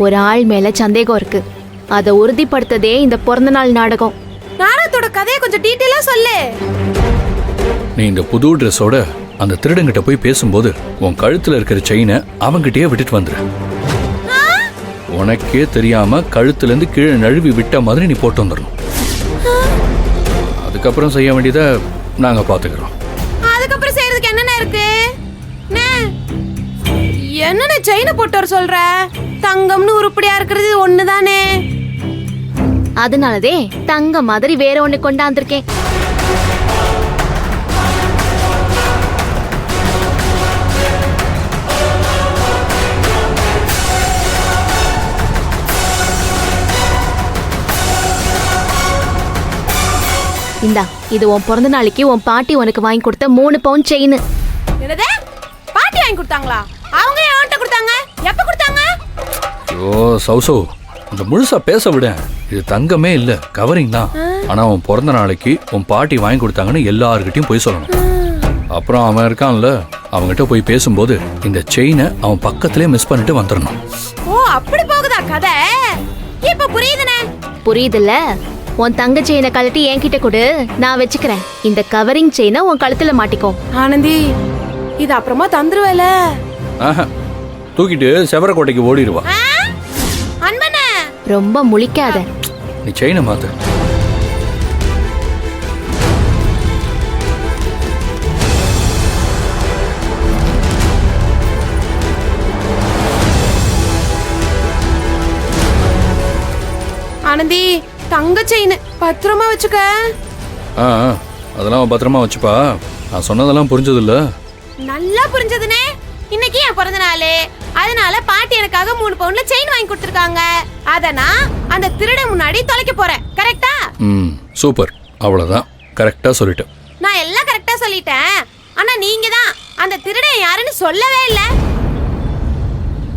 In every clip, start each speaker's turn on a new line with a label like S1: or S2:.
S1: ஒரு ஆள் மேல சந்தேகம் இருக்கு. அதை உறுதிப்படுத்ததே இந்த பிறந்த நாள் நாடகம்.
S2: நாடகத்தோட கதையை கொஞ்சம் டீட்டெயிலா சொல்லு.
S3: நீ இந்த புது ட்ரெஸ்ஸோட அந்த திருடங்கிட்ட போய் பேசும்போது உன் கழுத்துல இருக்கிற செயினை அவங்கிட்டயே விட்டுட்டு வந்துரு. உனக்கே தெரியாம கழுத்துல இருந்து கீழே நழுவி விட்ட மாதிரி நீ போட்டு வந்துடணும். அதுக்கப்புறம் செய்ய வேண்டியதை நாங்க பாத்துக்கிறோம்.
S2: அதுக்கப்புறம் செய்யறதுக்கு என்னென்ன இருக்கு? என்னென்ன செயினை போட்டு வர சொல்ற? தங்கம்னு உருப்படியா இருக்கிறது ஒண்ணுதானே.
S1: அதனாலதே தங்க மாதிரி வேற ஒண்ணு கொண்டாந்துருக்கேன். இந்தா, இது உன் பிறந்த நாளைக்கு உன் பாட்டி உனக்கு வாங்கி கொடுத்த 3 பவுன் செயின்.
S2: என்னது? பாட்டி வாங்கி கொடுத்தாங்களா? அவங்க என்கிட்ட கொடுத்தாங்க. எப்ப கொடுத்தாங்க?
S3: ஓ சௌசௌ, இந்த முழுசா பேச விட. இது தங்கமே இல்ல, கவரிங் தான். ஆனா உன் பிறந்த நாளைக்கு உன் பாட்டி வாங்கி கொடுத்தாங்கன்னு எல்லார்கிட்டயும் போய் சொல்லணும். அப்புறம் அவன் இருக்கான்ல, அவன்கிட்ட போய் பேசும்போது இந்த செயினை அவன் பக்கத்திலே மிஸ் பண்ணிட்டு வந்துடணும்.
S2: ஓ, அப்படி போகுதா கதை? இப்ப புரியுதுனே.
S1: புரியுதுல்ல? உன் தங்க செயினை கழட்டி என்கிட்ட கொடு, நான் வச்சுக்கிறேன். இந்த கவரிங் செயினை உன் கழுத்துல மாட்டிக்கோ.
S2: ஆனந்தி, இது அப்புறமா தந்துருவேல.
S3: தூக்கிட்டு செவரக்கோட்டைக்கு ஓடிடுவா.
S2: அன்பனே,
S1: ரொம்ப முழிக்காத.
S3: நீ செயினை மாத்து.
S2: ஆனந்தி, தங்க செயின் பத்திரமா வச்சுக்க.
S3: அதெல்லாம் பத்திரமா வச்சுப்பா. நான் சொன்னதெல்லாம் புரிஞ்சது இல்ல?
S2: நல்லா புரிஞ்சதுனே. இன்னைக்கு என் பிறந்த நாள், அதனால பாட்டி எனக்காக 3 பவுன்ல செயின் வாங்கி கொடுத்திருக்காங்க. அத நான் அந்த திருடன் முன்னாடி தொலைக்க போறேன். கரெக்ட்டா?
S3: சூப்பர், அவ்வளவுதான். கரெக்டா சொல்லிட்டேன்.
S2: நான் எல்லாம் கரெக்டா சொல்லிட்டேன். ஆனா நீங்க தான் அந்த திருடன் யாருன்னு சொல்லவே இல்ல.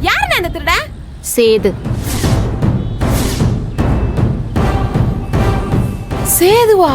S2: யாருன்னு அந்த திருடன்?
S1: சேது.
S2: சேதுவா?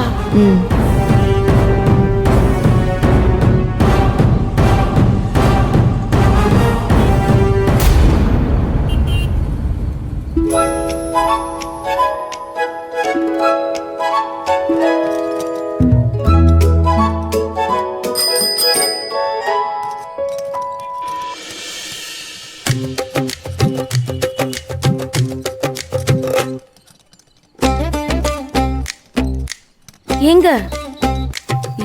S4: ஏங்க,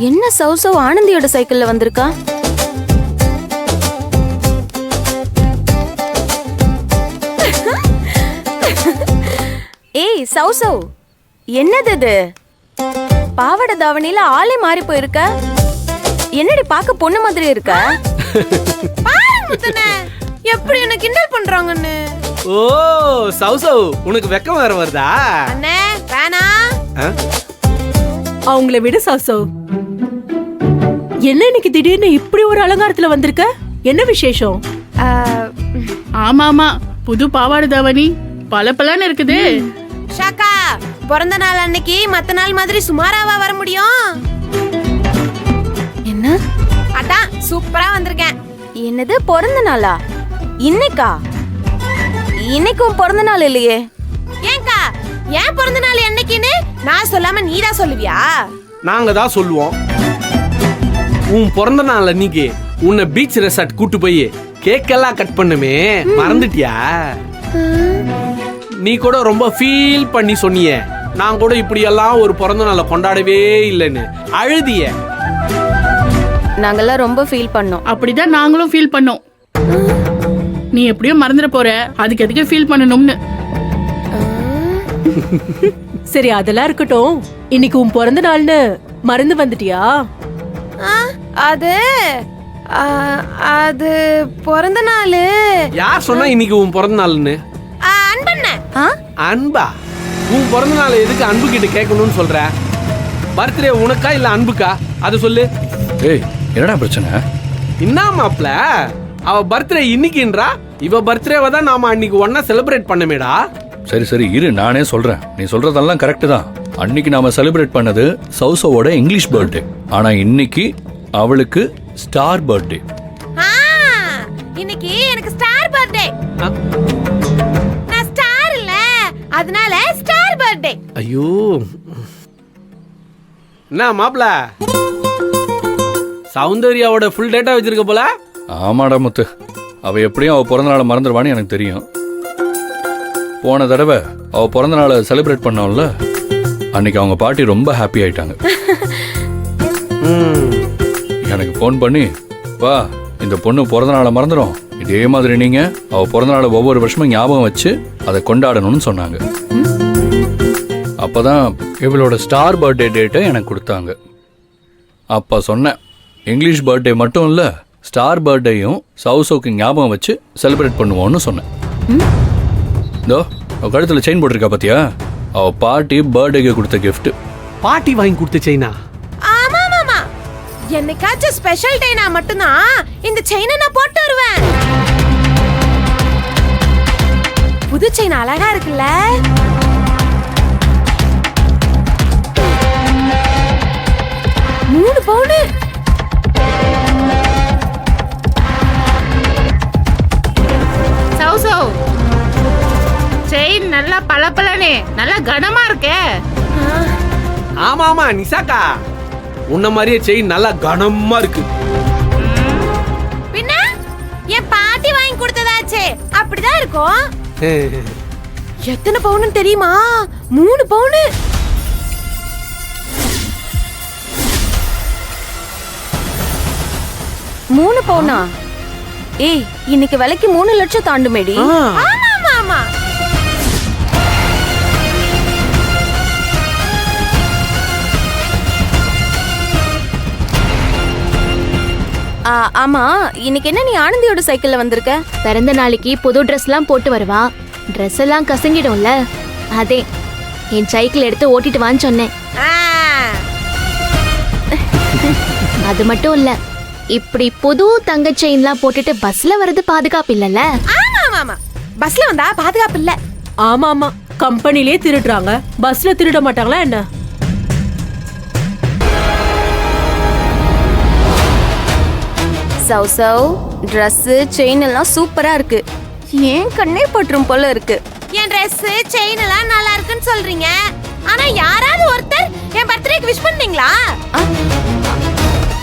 S4: என்ன சௌசௌ ஆனந்தியோட சைக்கிள்ல வந்திருக்கா? ஏய் சௌசௌ, என்னது இது? பாவாடை தாவணியில ஆளே மாறி போயிருக்க. என்னடி பார்க்க பொண்ணு மாதிரி இருக்க?
S2: எப்படி என்ன கிண்டல் பண்றாங்கன்னு.
S5: ஓ சௌசௌ, உனக்கு வெக்கம் வேற வருதா?
S2: அண்ணே வேணா.
S6: அவங்கள விட சௌசௌ. என்ன இன்னைக்கு திடீர்னு இப்படி ஒரு அலங்காரத்துல வந்திருக்க? என்ன விசேஷம்?
S7: ஆமா, புது பாவாடை தாவணி பலப்பலன்னு இருக்குது.
S2: ஷாக்கா, பிறந்த நாள் அன்னைக்கு மத்த நாள் மாதிரி சுமாராவா வர முடியும்?
S4: என்ன?
S2: அதான் சூப்பரா வந்திருக்கேன்.
S4: என்னது பிறந்த நாளா? இன்னைக்கா? இன்னைக்கும் பிறந்த நாள் இல்லையே.
S2: ஏங்கா, ஏன் பிறந்த நாள் என்னைக்குன்னு நான் சொல்லாம நீதான் சொல்லுவியா?
S5: நாங்க தான் சொல்லுவோம். உன் பிறந்த நாள் அன்னைக்கு உன்னை பீச் ரெசார்ட் கூட்டு போய் கேக் எல்லாம் கட் பண்ணுமே, மறந்துட்டியா? நீ கூட ரொம்ப ஃபீல் பண்ணி சொன்னியே, நான் கூட இப்படி எல்லாம் ஒரு பிறந்த நாளை கொண்டாடவே இல்லைன்னு அழுதிய.
S4: நாங்கெல்லாம் ரொம்ப ஃபீல் பண்ணோம்.
S7: அப்படிதான் நாங்களும் ஃபீல் பண்ணோம். நீ எப்படியோ மறந்துட போற, அதுக்கு எதுக்கு ஃபீல் பண்ணணும்னு.
S6: சரி, அதெல்லாம் இருக்கட்டும். இன்னைக்கு உன் பிறந்த நாள்னு மறந்து வந்துட்டியா?
S2: அது அது பிறந்த நாள்.
S5: யார் சொன்னா இன்னைக்கு உன் பிறந்த நாள்னு?
S2: அன்பண்ண.
S5: அன்பா? உன் பிறந்த நாள் எதுக்கு அன்பு கிட்ட கேட்கணும்னு சொல்ற? பர்த்டே உனக்கா இல்ல அன்புக்கா? அது சொல்லு.
S3: ஏய், என்னடா பிரச்சனை?
S5: என்ன மாப்ள, அவ பர்த்டே இன்னைக்குன்றா, இவ பர்த்டேவை தான் நாம அன்னைக்கு ஒன்னா செலிப்ரேட் பண்ணமேடா.
S3: சரி இரு, நானே சொல்றேன். நீ சொல்றதெல்லாம் கரெக்ட் தான். அன்னைக்கு நாம செலிப்ரேட் பண்ணது சௌசோவோட இங்கிலீஷ் பர்த்டே. ஆனா இன்னைக்கு அவளுக்கு ஸ்டார் பர்த்டே.
S2: இன்னைக்கு எனக்கு ஸ்டார் பர்த்டே. அதனால ஸ்டார் பர்த்டே.
S5: ஐயோ, என்ன மாப்பிள சௌந்தர்யாவோட ஃபுல் டேட்டா வச்சிருக்க போல.
S3: ஆமாடா முத்து, அவ எப்படியும் அவ பிறந்த நாளை மறந்துடுவான்னு எனக்கு தெரியும். போன தடவை அவ பிறந்த நாளை செலிப்ரேட் பண்ணோம்ல, அன்னைக்கு அவங்க பாட்டி ரொம்ப ஹாப்பி ஆயிட்டாங்க. எனக்கு ஃபோன் பண்ணி, வா இந்த பொண்ணு பிறந்த நாளை மறந்துடும், இதே மாதிரி நீங்க அவ பிறந்த நாளை ஒவ்வொரு வருஷமும் ஞாபகம் வச்சு அதை கொண்டாடணும்னு சொன்னாங்க. அப்பதான் இவளோட ஸ்டார் பர்த்டே டேட்டை எனக்கு கொடுத்தாங்க. அப்ப சொன்னேன், இங்கிலீஷ் பர்த்டே மட்டும் இல்ல, ஸ்டார் பர்த்டேயும் சவுசவுக்கு ஞாபகம் வச்சு செலிப்ரேட் பண்ணுவோம்னு சொன்னேன். இதோ அவ கழுத்துல செயின் போட்டிருக்கா பாத்தியா, அவ பாட்டி பர்த்டேக்கு கொடுத்த கிஃப்ட்.
S5: பாட்டி வாங்கி கொடுத்த செயினா?
S2: ஆமா மாமா, என்னைக்காச்சும் ஸ்பெஷல் டேனா மட்டும்தான் இந்த செயினை நான் போட்டு வருவேன். புது செயின் அழகா இருக்குல்ல? மூணு பவுனு.
S7: சௌசௌ, செயின் நல்லா பளபளனே நல்லா கனமா இருக்கே.
S5: ஆமா ஆமா நிசாக்கா, உன்ன மாதிரியே செயின் நல்லா கனமா இருக்கு.
S2: பின்ன என் பாட்டி வாங்கி கொடுத்ததாச்சே, அப்படிதான் இருக்கும். எத்தனை பவுன்னு தெரியுமா? 3 பவுனு.
S4: மூணு பவுனா? ஏய், இன்னைக்கு விலைக்கு 3 லட்சம் தாண்டுமேடி.
S2: ஆமா ஆமா ஆமா.
S4: ஆமா, இன்னைக்கு என்ன நீ ஆனந்தியோட சைக்கிள்ல வந்திருக்க?
S1: பிறந்த நாளைக்கு புது ட்ரெஸ்லாம் போட்டு வருவா, ட்ரெஸ் எல்லாம் கசங்கிடும்ல, அதே என் சைக்கிள் எடுத்து ஓட்டிட்டு வான்னு சொன்னேன்.
S2: ஆ,
S1: அது மட்டும் இல்ல, இப்படி புது தங்க செயின்லாம் போட்டுட்டு பஸ்ல வர்றது பாதுகாப்பு இல்லல்ல.
S2: ஆமா ஆமா ஆமா. பஸ்ல வந்தா பாதுகாப்பு இல்ல.
S6: ஆமா ஆமா, கம்பெனிலே திருடுறாங்க, பஸ்ல திருட மாட்டாங்களா என்ன?
S4: சவ் சவ், Dress செயின் எல்லாம் சூப்பரா இருக்கு. ஏன் கண்ணே பற்றும் போல இருக்கு.
S2: என் Dress செயின் எல்லாம் நல்லா இருக்குன்னு சொல்றீங்க, ஆனா யாராவது ஒருத்தர் என் பர்த்டேக்கு விஷ் பண்ணீங்களா?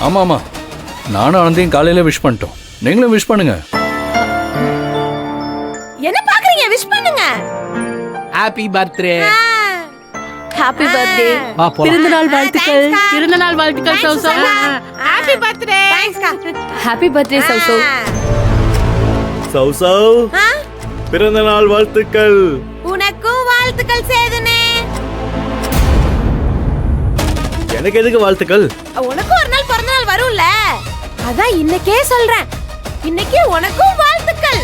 S3: ஆமா ஆமா, நானும் ஆனந்தையும் காலையில விஷ் பண்ணிட்டோம், நீங்களும் விஷ் பண்ணுங்க.
S2: என்ன பாக்குறீங்க? விஷ் பண்ணுங்க.
S5: Happy birthday.
S4: Happy birthday.
S5: வா போலாம்.
S6: பிறந்தநாள் வாழ்த்துக்கள்.
S7: பிறந்த நாள் வாழ்த்துக்கள் சௌசௌ.
S2: Happy birthday. தேங்க்ஸ் கா.
S4: ஹாப்பி பர்த்டே சவ் சவ்.
S8: சௌசவ், பிறந்த நாள் வாழ்த்துக்கள்.
S2: உனக்கும் வாழ்த்துக்கள் சேதுனே.
S8: எனக்கு எதுக்கு வாழ்த்துக்கள்?
S2: உனக்கும் ஒரு நாள் பிறந்த நாள் வரும்ல, அதான் இன்னைக்கே சொல்றேன். இன்னைக்கு உனக்கும் வாழ்த்துக்கள்.